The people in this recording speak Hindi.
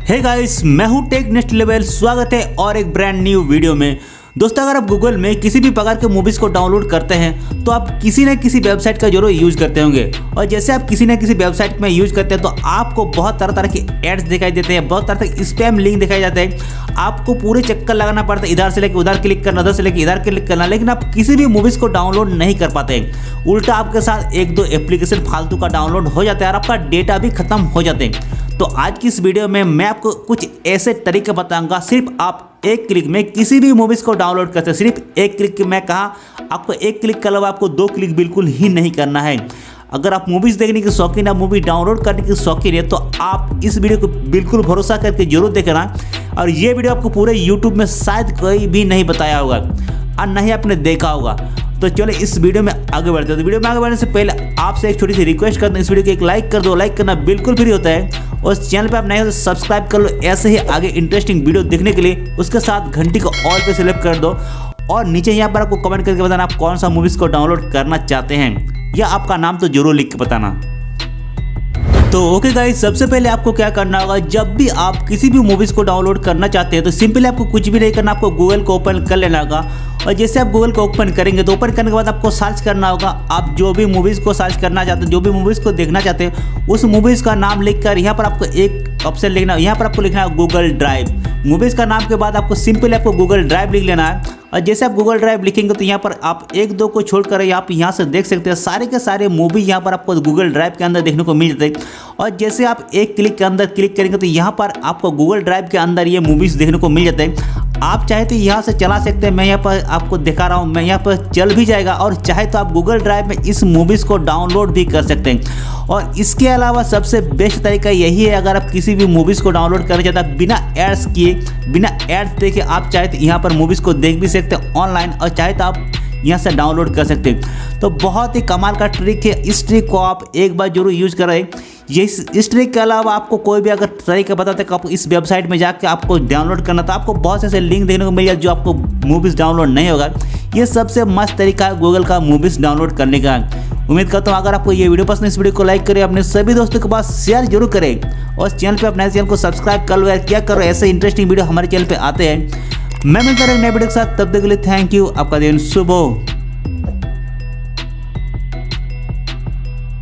हे गाइस, मैं हूं टेक नेक्स्ट लेवल। स्वागत है और एक ब्रांड न्यू वीडियो में। दोस्तों, अगर आप गूगल में किसी भी प्रकार के मूवीज़ को डाउनलोड करते हैं तो आप किसी न किसी वेबसाइट का जरूर यूज़ करते होंगे। और जैसे आप किसी न किसी वेबसाइट में यूज़ करते हैं तो आपको बहुत तरह तरह के एड्स दिखाई देते हैं, बहुत तरह के स्पैम लिंक दिखाई जाते हैं। आपको पूरे चक्कर लगाना पड़ता है, इधर से लेकर उधर क्लिक करना, उधर से लेकर इधर क्लिक करना, लेकिन आप किसी भी मूवीज़ को डाउनलोड नहीं कर पाते। उल्टा आपके साथ एक दो एप्लीकेशन फालतू का डाउनलोड हो जाता है और आपका डेटा भी खत्म हो जाते हैं। तो आज की इस वीडियो में मैं आपको कुछ ऐसे तरीके बताऊंगा, सिर्फ आप एक क्लिक में किसी भी मूवीज़ को डाउनलोड करते हैं। सिर्फ एक क्लिक में कहा, आपको एक क्लिक के अलावा आपको 2 क्लिक बिल्कुल ही नहीं करना है। अगर आप मूवीज़ देखने के शौकीन है, मूवी डाउनलोड करने के शौकीन है, तो आप इस वीडियो को बिल्कुल भरोसा करके जरूर देखना। और ये वीडियो आपको पूरे यूट्यूब में शायद कोई भी नहीं बताया होगा और न ही आपने देखा होगा। तो चलो इस वीडियो में आगे बढ़ते हैं। तो वीडियो में आगे बढ़ने से पहले आपसे एक छोटी सी रिक्वेस्ट करते हैं, इस वीडियो को एक लाइक कर दो। लाइक करना बिल्कुल फ्री होता है और इस चैनल पे आप नए हो तो सब्सक्राइब कर लो ऐसे ही आगे इंटरेस्टिंग वीडियो देखने के लिए। उसके साथ घंटी को ऑल पे सेलेक्ट कर दो और नीचे यहाँ पर आपको कमेंट करके बताना आप कौन सा मूवीज़ को डाउनलोड करना चाहते हैं, या आपका नाम तो जरूर लिख के बताना। तो ओके गाइस, सबसे पहले आपको क्या करना होगा, जब भी आप किसी भी मूवीज़ को डाउनलोड करना चाहते हैं तो सिंपली आपको कुछ भी नहीं करना, आपको गूगल को ओपन कर लेना होगा। और जैसे आप गूगल को ओपन करेंगे तो ओपन करने के बाद आपको सर्च करना होगा। आप जो भी मूवीज़ को सर्च करना चाहते हैं, जो भी मूवीज़ को देखना चाहते हैं, उस मूवीज़ का नाम लिखकर यहाँ पर आपको एक ऑप्शन लिखना है। यहाँ पर आपको लिखना है गूगल ड्राइव। मूवीज़ का नाम के बाद आपको सिंपली आपको गूगल ड्राइव लिख लेना है। और जैसे आप गूगल ड्राइव लिखेंगे तो यहाँ पर आप एक दो को छोड़कर आप यहाँ से देख सकते हैं सारे के सारे मूवी यहाँ पर आपको गूगल ड्राइव के अंदर देखने को मिल जाते हैं। और जैसे आप एक क्लिक के अंदर क्लिक करेंगे तो यहाँ पर आपको गूगल ड्राइव के अंदर ये मूवीज़ देखने को मिल जाते हैं। आप चाहे तो यहाँ से चला सकते हैं, मैं यहाँ पर आपको दिखा रहा हूँ, मैं यहाँ पर चल भी जाएगा। और चाहे तो आप गूगल ड्राइव में इस मूवीज़ को डाउनलोड भी कर सकते हैं। और इसके अलावा सबसे बेस्ट तरीका यही है, अगर आप किसी भी मूवीज़ को डाउनलोड करना चाहते हैं बिना एड्स किए, बिना एड्स देखे, आप चाहे तो यहाँ पर मूवीज़ को देख भी सकते हैं ऑनलाइन, और चाहे तो आप यहाँ से डाउनलोड कर सकते हैं। तो बहुत ही कमाल का ट्रिक है, इस ट्रिक को आप एक बार जरूर यूज़ करें। ये इस ट्रिक के अलावा आपको कोई भी अगर तरीका बताते हैं कि आपको इस वेबसाइट में जाकर आपको डाउनलोड करना, तो आपको बहुत से ऐसे लिंक देखने को मिल जाए जो आपको मूवीज़ डाउनलोड नहीं होगा। ये सबसे मस्त तरीका है गूगल का मूवीज़ डाउनलोड करने का। उम्मीद करता हूँ अगर आपको ये वीडियो पसंद है, इस वीडियो को लाइक करें, अपने सभी दोस्तों के पास शेयर जरूर करें और चैनल पर अपने चैनल को सब्सक्राइब कर लो। क्या करो, ऐसे इंटरेस्टिंग वीडियो हमारे चैनल पर आते हैं। मैं मिलता रहा नए वीडियो के साथ, तब तक के लिए थैंक यू। आपका दिन शुभ हो।